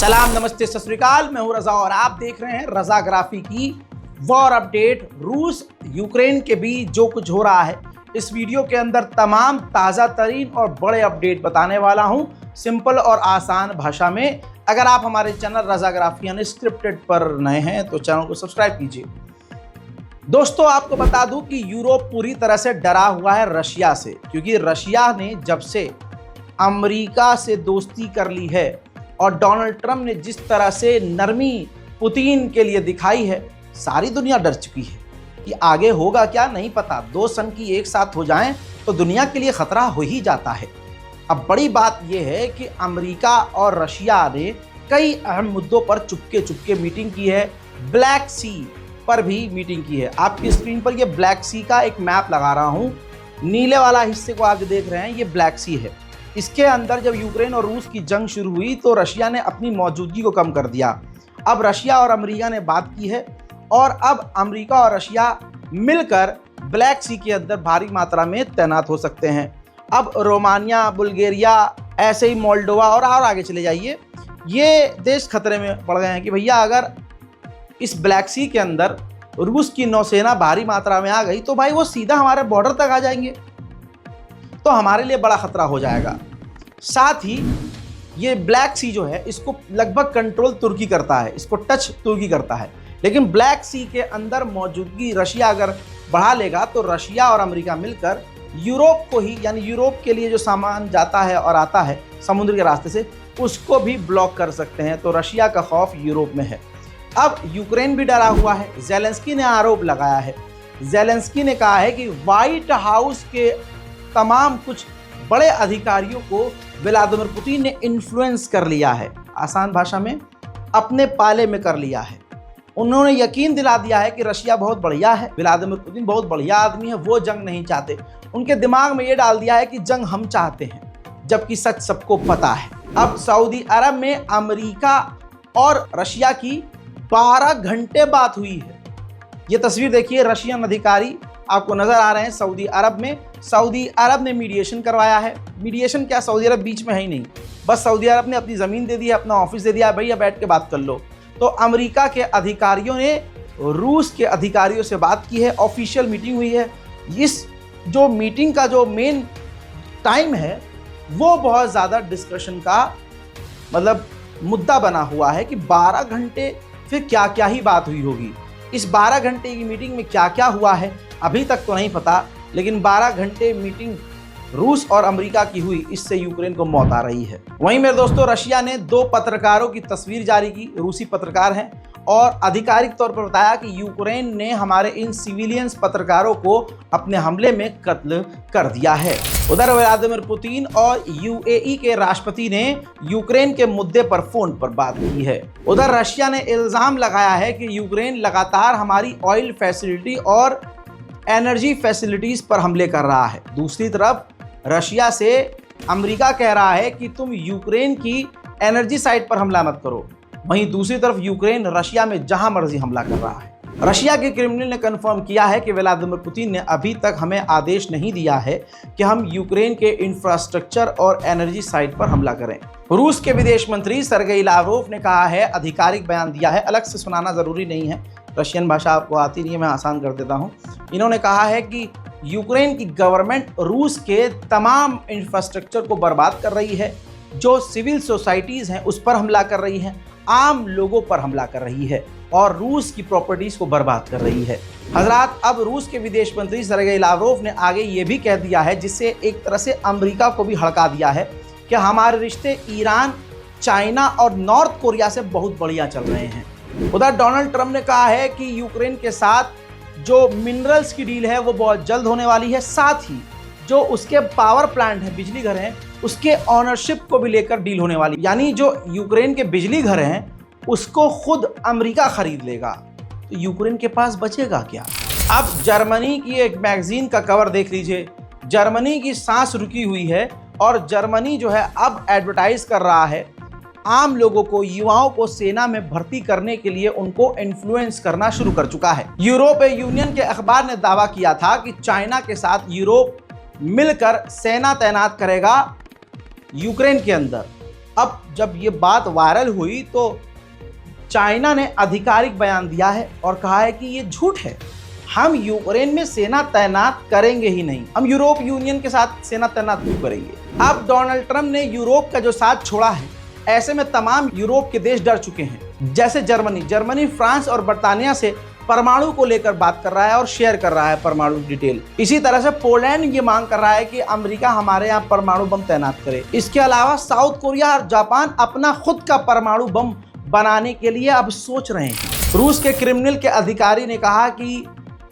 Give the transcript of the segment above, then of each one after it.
सलाम, नमस्ते, सत श्री अकाल। मैं हूं रजा और आप देख रहे हैं रजाग्राफी की वॉर अपडेट। रूस यूक्रेन के बीच जो कुछ हो रहा है, इस वीडियो के अंदर तमाम ताज़ा तरीन और बड़े अपडेट बताने वाला हूं, सिंपल और आसान भाषा में। अगर आप हमारे चैनल रजाग्राफी अनस्क्रिप्टेड पर नए हैं तो चैनल को सब्सक्राइब कीजिए। दोस्तों, आपको बता दूं कि यूरोप पूरी तरह से डरा हुआ है रशिया से, क्योंकि रशिया ने जब से अमेरिका से दोस्ती कर ली है और डोनाल्ड ट्रंप ने जिस तरह से नरमी पुतिन के लिए दिखाई है, सारी दुनिया डर चुकी है कि आगे होगा क्या नहीं पता। दो संघी एक साथ हो जाएं तो दुनिया के लिए खतरा हो ही जाता है। अब बड़ी बात यह है कि अमेरिका और रशिया ने कई अहम मुद्दों पर चुपके मीटिंग की है। ब्लैक सी पर भी मीटिंग की है। आपकी स्क्रीन पर यह ब्लैक सी का एक मैप लगा रहा हूं। नीले वाला हिस्से को आप जो देख रहे हैं, ये ब्लैक सी है। इसके अंदर जब यूक्रेन और रूस की जंग शुरू हुई तो रशिया ने अपनी मौजूदगी को कम कर दिया। अब रशिया और अमेरिका ने बात की है और अब अमेरिका और रशिया मिलकर ब्लैक सी के अंदर भारी मात्रा में तैनात हो सकते हैं। अब रोमानिया, बुल्गारिया, ऐसे ही मोल्डोवा और आगे चले जाइए, ये देश खतरे में पड़ गए हैं कि भैया अगर इस ब्लैक सी के अंदर रूस की नौसेना भारी मात्रा में आ गई तो भाई वो सीधा हमारे बॉर्डर तक आ जाएंगे, तो हमारे लिए बड़ा खतरा हो जाएगा। साथ ही ये ब्लैक सी जो है, इसको लगभग कंट्रोल तुर्की करता है, इसको टच तुर्की करता है। लेकिन ब्लैक सी के अंदर मौजूदगी रशिया अगर बढ़ा लेगा तो रशिया और अमेरिका मिलकर यूरोप को ही, यानी यूरोप के लिए जो सामान जाता है और आता है समुद्र के रास्ते से, उसको भी ब्लॉक कर सकते हैं। तो रशिया का खौफ यूरोप में है। अब यूक्रेन भी डरा हुआ है। ज़ेलेंस्की ने आरोप लगाया है। ज़ेलेंस्की ने कहा है कि व्हाइट हाउस के तमाम कुछ बड़े अधिकारियों को व्लादिमीर पुतिन ने इन्फ्लुएंस कर लिया है, आसान भाषा में अपने पाले में कर लिया है। उन्होंने यकीन दिला दिया है कि रशिया बहुत बढ़िया है, व्लादिमीर पुतिन बहुत बढ़िया आदमी है, वो जंग नहीं चाहते। उनके दिमाग में ये डाल दिया है कि जंग हम चाहते हैं, जबकि सच सबको पता है। अब सऊदी अरब में अमेरिका और रशिया की 12 घंटे बात हुई है। ये तस्वीर देखिए, रशियन अधिकारी आपको नजर आ रहे हैं सऊदी अरब में। सऊदी अरब ने मीडिएशन करवाया है। मीडिएशन क्या, सऊदी अरब बीच में है ही नहीं, बस सऊदी अरब ने अपनी ज़मीन दे दी है, अपना ऑफिस दे दिया, भैया बैठ के बात कर लो। तो अमेरिका के अधिकारियों ने रूस के अधिकारियों से बात की है, ऑफिशियल मीटिंग हुई है। इस जो मीटिंग का जो मेन टाइम है वो बहुत ज़्यादा डिस्कशन का मतलब मुद्दा बना हुआ है कि 12 घंटे फिर क्या क्या ही बात हुई होगी। इस 12 घंटे की मीटिंग में क्या क्या हुआ है अभी तक तो नहीं पता, लेकिन 12 घंटे मीटिंग रूस और अमेरिका की हुई, इससे यूक्रेन को मौत आ रही है। वहीं मेरे दोस्तों, रशिया ने 2 पत्रकारों की तस्वीर जारी की, रूसी पत्रकार हैं, और आधिकारिक तौर पर बताया कि यूक्रेन ने हमारे इन सिविलियंस पत्रकारों को अपने हमले में कत्ल कर दिया है। उधर व्लादिमीर पुतिन और यूएई के राष्ट्रपति ने यूक्रेन के मुद्दे पर फोन पर बात की है। उधर रशिया ने इल्जाम लगाया है कि यूक्रेन लगातार हमारी ऑयल फैसिलिटी और एनर्जी फैसिलिटीज पर हमले कर रहा है। दूसरी तरफ रशिया से अमेरिका कह रहा है कि तुम यूक्रेन की एनर्जी साइट पर हमला मत करो। वहीं दूसरी तरफ यूक्रेन रशिया में जहां मर्जी हमला कर रहा है। रशिया के क्रेमलिन ने कंफर्म किया है कि व्लादिमीर पुतिन ने अभी तक हमें आदेश नहीं दिया है कि हम यूक्रेन के इंफ्रास्ट्रक्चर और एनर्जी साइट पर हमला करें। रूस के विदेश मंत्री सर्गेई लावरोव ने कहा है, आधिकारिक बयान दिया है, अलग से सुनाना जरूरी नहीं है, रशियन भाषा आपको आती नहीं है, मैं आसान कर देता हूँ। इन्होंने कहा है कि यूक्रेन की गवर्नमेंट रूस के तमाम इंफ्रास्ट्रक्चर को बर्बाद कर रही है, जो सिविल सोसाइटीज़ हैं उस पर हमला कर रही है, आम लोगों पर हमला कर रही है और रूस की प्रॉपर्टीज़ को बर्बाद कर रही है। हजरात, अब रूस के विदेश मंत्री सर्गेई लावरोव ने आगे ये भी कह दिया है, जिससे एक तरह से अमेरिका को भी हड़का दिया है, कि हमारे रिश्ते ईरान, चाइना और नॉर्थ कोरिया से बहुत बढ़िया चल रहे हैं। उधर डोनाल्ड ट्रंप ने कहा है कि यूक्रेन के साथ जो मिनरल्स की डील है वो बहुत जल्द होने वाली है। साथ ही जो उसके पावर प्लांट है, बिजली घर हैं, उसके ऑनरशिप को भी लेकर डील होने वाली, यानी जो यूक्रेन के बिजली घर हैं उसको खुद अमेरिका खरीद लेगा। तो यूक्रेन के पास बचेगा क्या? अब जर्मनी की एक मैगजीन का कवर देख लीजिए। जर्मनी की सांस रुकी हुई है और जर्मनी जो है अब एडवर्टाइज कर रहा है आम लोगों को, युवाओं को सेना में भर्ती करने के लिए उनको इन्फ्लुएंस करना शुरू कर चुका है। यूरोपीय यूनियन के अखबार ने दावा किया था कि चाइना के साथ यूरोप मिलकर सेना तैनात करेगा यूक्रेन के अंदर। अब जब ये बात वायरल हुई तो चाइना ने आधिकारिक बयान दिया है और कहा है कि ये झूठ है, हम यूक्रेन में सेना तैनात करेंगे ही नहीं, हम यूरोप यूनियन के साथ सेना तैनात क्यों करेंगे। अब डोनाल्ड ट्रंप ने यूरोप का जो साथ छोड़ा है, ऐसे में तमाम यूरोप के देश डर चुके हैं। जैसे जर्मनी, फ्रांस और बर्तानिया से परमाणु को लेकर बात कर रहा है और शेयर कर रहा है परमाणु डिटेल। इसी तरह से पोलैंड ये मांग कर रहा है कि अमेरिका हमारे यहाँ परमाणु बम तैनात करे। इसके अलावा साउथ कोरिया और जापान अपना खुद का परमाणु बम बनाने के लिए अब सोच रहे हैं। रूस के क्रिमिनल के अधिकारी ने कहा कि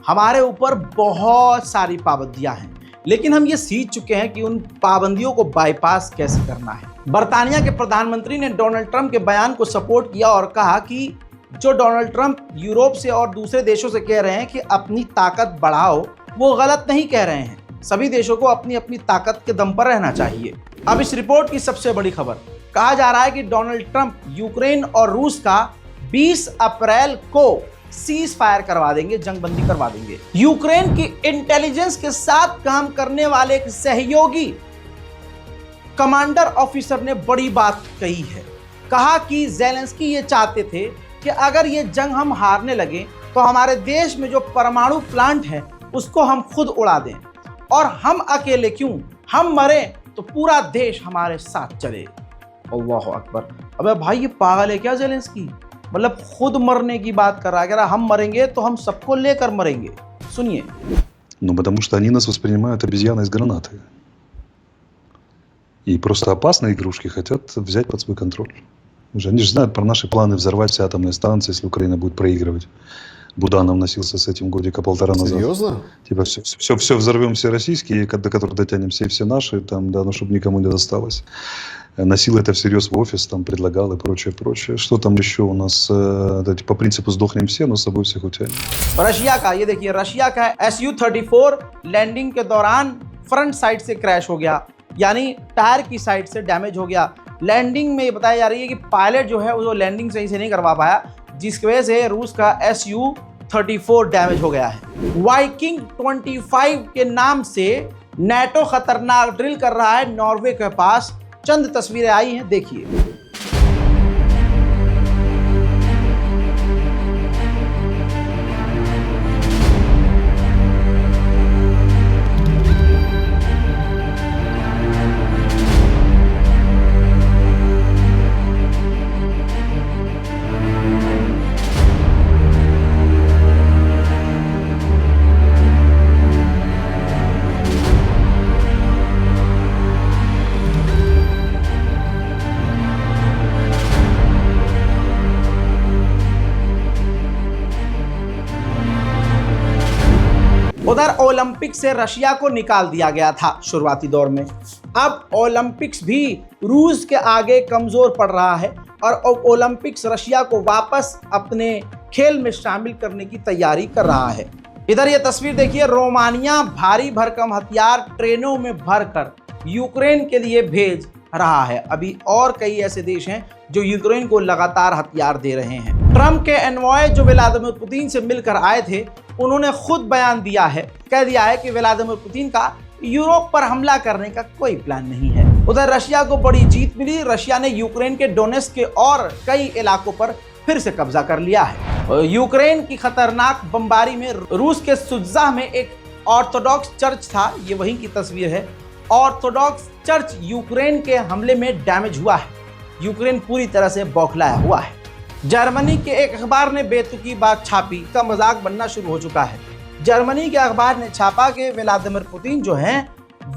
हमारे ऊपर बहुत सारी पाबंदियां हैं, लेकिन हम ये सीख चुके हैं कि उन पाबंदियों को बाईपास कैसे करना है। बर्तानिया के प्रधानमंत्री ने डोनाल्ड ट्रंप के बयान को सपोर्ट किया और कहा कि जो डोनाल्ड ट्रंप यूरोप से और दूसरे देशों से कह रहे हैं कि अपनी ताकत बढ़ाओ, वो गलत नहीं कह रहे हैं। सभी देशों को अपनी अपनी ताकत के दम पर रहना चाहिए। अब इस रिपोर्ट की सबसे बड़ी खबर, कहा जा रहा है कि डोनाल्ड ट्रंप यूक्रेन और रूस का 20 अप्रैल को सीज फायर करवा देंगे, जंगबंदी करवा देंगे। यूक्रेन की इंटेलिजेंस के साथ काम करने वाले एक सहयोगी कमांडर ऑफिसर ने बड़ी बात कही है। कहा कि ज़ेलेंस्की ये चाहते थे कि अगर ये जंग हम हारने लगे तो हमारे देश में जो परमाणु प्लांट है उसको हम खुद उड़ा दें, और हम अकेले क्यों, हम मरे तो पूरा देश हमारे साथ चले। अल्लाह अकबर। अबे भाई ये पागल है क्या ज़ेलेंस्की? मतलब खुद मरने की बात कर रहा है, कह रहा हम मरेंगे तो हम सबको लेकर मरेंगे। सुनिए। Ну, потому что они нас воспринимают обезьяны с гранатой. И просто опасные игрушки хотят взять под свой контроль. Они же знают про наши планы взорвать все атомные станции, если Украина будет проигрывать. Буданов носился с этим годика полтора назад. Серьезно? Типа все взорвем, все российские, до которых дотянем все наши, там, да, ну, чтобы никому не досталось. Носил это всерьез в офис, там, предлагал и прочее. Что там еще у нас? По принципу сдохнем все, но с собой всех утянем. रशिया का, ये देखिए, रशिया का Su-34 लैंडिंग के दौरान फ्रंट साइड से क्रैश हो गया, यानी टायर की साइड से डैमेज हो गया। लैंडिंग में ये बताया जा रही है कि पायलट जो है वो लैंडिंग सही से नहीं करवा पाया, जिसकी वजह से रूस का Su-34 डैमेज हो गया है। वाइकिंग 25 के नाम से नेटो खतरनाक ड्रिल कर रहा है नॉर्वे के पास। चंद तस्वीरें आई हैं, देखिए। उधर ओलंपिक से रशिया को निकाल दिया गया था शुरुआती दौर में। अब ओलंपिक्स भी रूस के आगे कमजोर पड़ रहा है और ओलंपिक्स रशिया को वापस अपने खेल में शामिल करने की तैयारी कर रहा है। इधर ये तस्वीर देखिए, रोमानिया भारी भरकम हथियार ट्रेनों में भरकर यूक्रेन के लिए भेज रहा है। अभी और कई ऐसे देश हैं जो यूक्रेन को लगातार हथियार दे रहे हैं। ट्रंप के एनवॉय जो व्लादिमीर पुतिन से मिलकर आए थे, उन्होंने खुद बयान दिया है, कह दिया है कि व्लादिमीर पुतिन का यूरोप पर हमला करने का कोई प्लान नहीं है। उधर रशिया को बड़ी जीत मिली। रशिया ने यूक्रेन के डोनेट्स्क के और कई इलाकों पर फिर से कब्जा कर लिया है। यूक्रेन की खतरनाक बमबारी में रूस के सुत्जा में एक ऑर्थोडॉक्स चर्च था, ये वहीं की तस्वीर है। ऑर्थोडॉक्स चर्च यूक्रेन के हमले में डैमेज हुआ है। यूक्रेन पूरी तरह से बौखलाया हुआ है। जर्मनी के एक अखबार ने बेतुकी बात छापी, का मजाक बनना शुरू हो चुका है। जर्मनी के अखबार ने छापा कि व्लादिमीर पुतिन जो हैं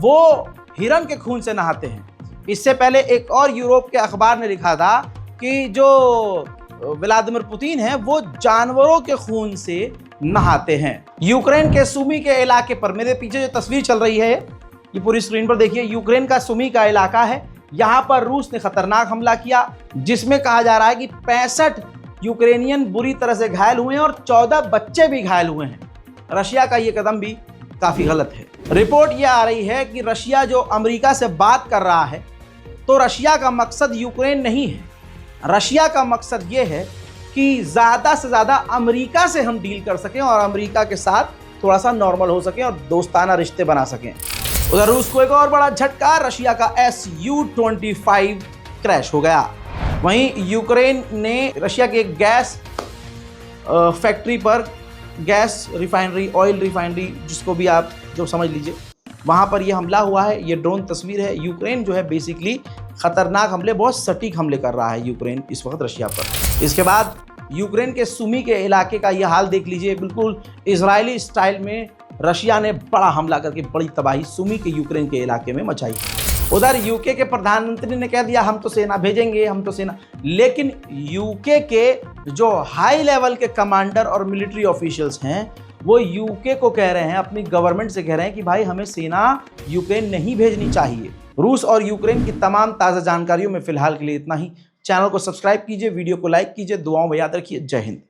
वो हिरन के खून से नहाते हैं। इससे पहले एक और यूरोप के अखबार ने लिखा था कि जो व्लादिमीर पुतिन हैं वो जानवरों के खून से नहाते हैं। यूक्रेन के सुमी के इलाके पर, मेरे पीछे जो तस्वीर चल रही है ये पूरी स्क्रीन पर देखिए, यूक्रेन का सुमी का इलाका है। यहाँ पर रूस ने खतरनाक हमला किया, जिसमें कहा जा रहा है कि 65 यूक्रेनियन बुरी तरह से घायल हुए हैं और 14 बच्चे भी घायल हुए हैं। रशिया का ये कदम भी काफ़ी गलत है। रिपोर्ट ये आ रही है कि रशिया जो अमेरिका से बात कर रहा है, तो रशिया का मकसद यूक्रेन नहीं है। रशिया का मकसद ये है कि ज़्यादा से ज़्यादा अमेरिका से हम डील कर सकें और अमेरिका के साथ थोड़ा सा नॉर्मल हो सकें और दोस्ताना रिश्ते बना सकें। उधर रूस को एक और बड़ा झटका, रशिया का Su-25 क्रैश हो गया। वहीं यूक्रेन ने रशिया के गैस फैक्ट्री पर, गैस रिफाइनरी, ऑयल रिफाइनरी, जिसको भी आप जो समझ लीजिए, वहाँ पर यह हमला हुआ है। ये ड्रोन तस्वीर है। यूक्रेन जो है बेसिकली खतरनाक हमले, बहुत सटीक हमले कर रहा है यूक्रेन इस वक्त रशिया पर। इसके बाद यूक्रेन के सुमी के इलाके का यह हाल देख लीजिए, बिल्कुल इजरायली स्टाइल में रशिया ने बड़ा हमला करके बड़ी तबाही सुमी के यूक्रेन के इलाके में मचाई। उधर यूके के प्रधानमंत्री ने कह दिया हम तो सेना भेजेंगे, हम तो सेना, लेकिन यूके के जो हाई लेवल के कमांडर और मिलिट्री ऑफिशियल्स हैं वो यूके को कह रहे हैं, अपनी गवर्नमेंट से कह रहे हैं कि भाई हमें सेना यूक्रेन नहीं भेजनी चाहिए। रूस और यूक्रेन की तमाम ताज़ा जानकारियों में फिलहाल के लिए इतना ही। चैनल को सब्सक्राइब कीजिए, वीडियो को लाइक कीजिए, दुआओं में याद रखिए। जय हिंद।